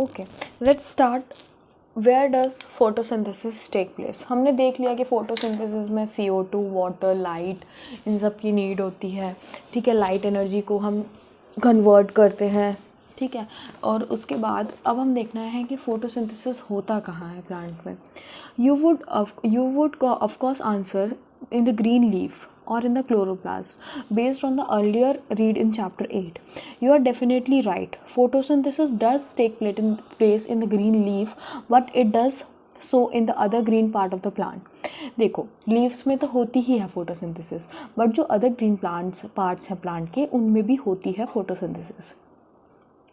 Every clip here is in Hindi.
Okay, let's start. Where does photosynthesis take place? हमने देख लिया कि फोटोसिंथेसिस में CO2, वाटर, लाइट, इन सब की नीड होती है, ठीक है। लाइट एनर्जी को हम कन्वर्ट करते हैं, ठीक है। और उसके बाद अब हम देखना है कि फोटोसिंथेसिस होता कहाँ है प्लांट में। You would of course answer in the green leaf or in the chloroplast based on the earlier read in chapter 8. You are definitely right. Photosynthesis does take place in the green leaf, but it does so in the other green part of the plant. देखो, लीव्स में तो होती ही है फोटोसिंथेसिस, बट जो अदर ग्रीन पार्ट्स हैं प्लांट के, उनमें भी होती है photosynthesis.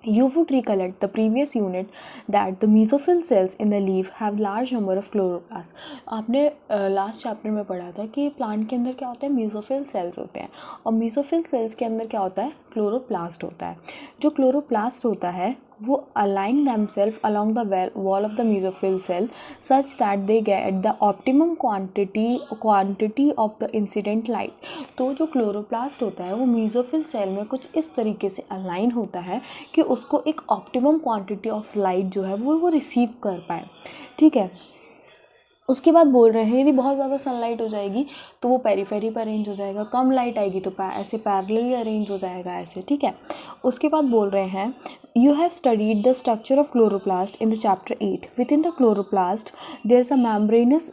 You would recollect the previous unit that the mesophyll cells in the leaf have large number of chloroplasts. आपने लास्ट चैप्टर में पढ़ा था कि प्लांट के अंदर क्या होता है, मेसोफिल सेल्स होते हैं, और मेसोफिल सेल्स के अंदर क्या होता है, क्लोरोप्लास्ट होता है. जो क्लोरोप्लास्ट होता है वो align themselves along the wall of the mesophyll cell such that they get the optimum quantity of the incident light. तो जो क्लोरोप्लास्ट होता है वो मेसोफिल सेल में कुछ इस तरीके से अलाइन होता है कि उसको एक ऑप्टिमम क्वांटिटी ऑफ लाइट जो है वो रिसीव कर पाए, ठीक है. उसके बाद बोल रहे हैं यदि बहुत ज़्यादा सनलाइट हो जाएगी तो वो पेरीफेरी पर अरेंज हो जाएगा, कम लाइट आएगी तो ऐसे पैरेलली अरेंज हो जाएगा ऐसे, ठीक है. उसके बाद बोल रहे हैं you have studied the structure of chloroplast in the chapter 8. Within the chloroplast there is a membranous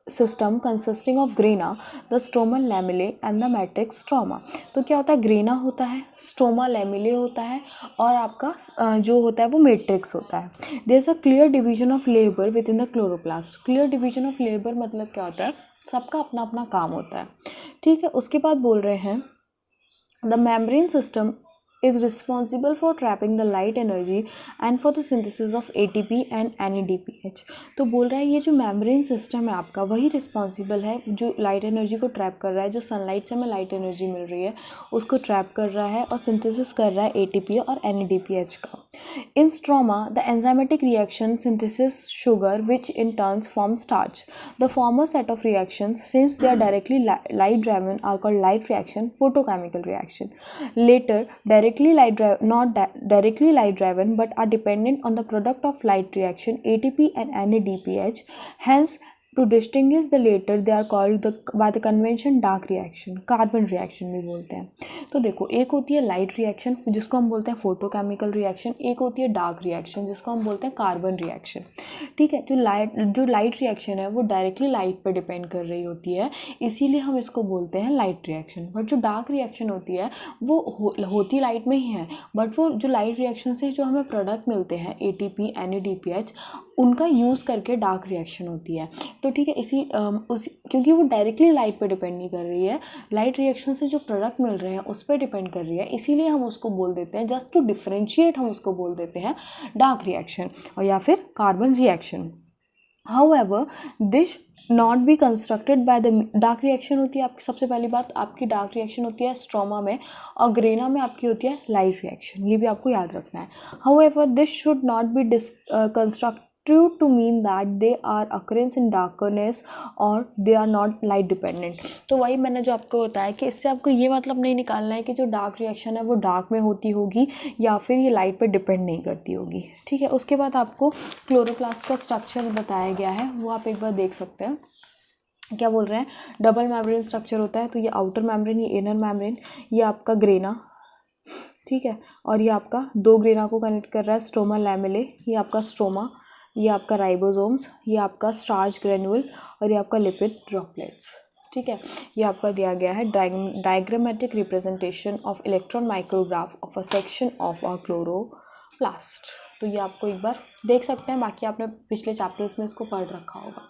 system consisting of grana, the stromal lamellae and the matrix stroma. तो क्या होता है, ग्रेना होता है, स्ट्रोमा लैमेले होता है, और आपका जो होता है वो मैट्रिक्स होता है. There is a clear division of labour within the chloroplast. Clear division of labour मतलब क्या होता है, सबका अपना अपना काम होता है, ठीक है. उसके बाद बोल रहे हैं the membrane system is responsible for trapping the light energy and for the synthesis of ATP and NADPH. तो बोल रहा है ये जो मेम्ब्रेन सिस्टम है आपका वही रिस्पॉन्सिबल है जो लाइट एनर्जी को ट्रैप कर रहा है, जो सनलाइट से हमें लाइट एनर्जी मिल रही है उसको ट्रैप कर रहा है और सिंथेसिस कर रहा है ATP और NADPH का. In stroma, the enzymatic reaction synthesis sugar which in turn forms starch. The former set of reactions, since they are directly light driven, are called light reaction, photochemical reaction. Later, not directly light driven but are dependent on the product of light reaction ATP and NADPH. Hence, to distinguish the later they are called by the convention dark reaction, carbon reaction भी बोलते हैं. तो देखो, एक होती है लाइट रिएक्शन जिसको हम बोलते हैं फोटोकेमिकल रिएक्शन, एक होती है डार्क रिएक्शन जिसको हम बोलते हैं कार्बन रिएक्शन, ठीक है. जो लाइट रिएक्शन है वो डायरेक्टली लाइट पर डिपेंड कर रही होती है, इसीलिए हम इसको बोलते हैं लाइट रिएक्शन. बट जो डार्क रिएक्शन होती है वो होती लाइट में ही है, बट वो जो लाइट रिएक्शन से जो हमें प्रोडक्ट मिलते हैं ATP NADPH उनका यूज़ करके डार्क रिएक्शन होती है. तो ठीक है, क्योंकि वो डायरेक्टली लाइट पे डिपेंड नहीं कर रही है, लाइट रिएक्शन से जो प्रोडक्ट मिल रहे हैं उस पर डिपेंड कर रही है, इसीलिए हम उसको बोल देते हैं, जस्ट टू डिफरेंशिएट हम उसको बोल देते हैं डार्क रिएक्शन और या फिर carbon reaction. However this not be constructed by the dark reaction होती है आपकी, सबसे पहली बात आपकी डार्क रिएक्शन होती है स्ट्रोमा में, और ग्रेना में आपकी होती है लाइट रिएक्शन, ये भी आपको याद रखना है. However this should not be construct true to mean that they are occurrence in darkness or they are not light dependent. तो वही मैंने जो आपको बताया कि इससे आपको ये मतलब नहीं निकालना है कि जो डार्क रिएक्शन है वो डार्क में होती होगी या फिर ये लाइट पे डिपेंड नहीं करती होगी, ठीक है. उसके बाद आपको क्लोरोप्लास्ट का स्ट्रक्चर बताया गया है, वो आप एक बार देख सकते हैं. क्या बोल रहे हैं, डबल मेम्ब्रेन स्ट्रक्चर होता है, तो ये आउटर मेम्ब्रेन, ये इनर मेम्ब्रेन, ये आपका ग्रेना, ठीक है, और ये आपका दो ग्रेना को कनेक्ट कर रहा है स्ट्रोमा लैमेले, ये आपका स्ट्रोमा, ये आपका राइबोसोम्स, ये आपका स्टार्च ग्रेन्यूल और ये आपका लिपिड ड्रॉपलेट्स, ठीक है. ये आपका दिया गया है diagrammatic representation of electron micrograph of a section of a chloroplast. तो ये आपको एक बार देख सकते हैं, बाकी आपने पिछले चैप्टर्स में इसको पढ़ रखा होगा.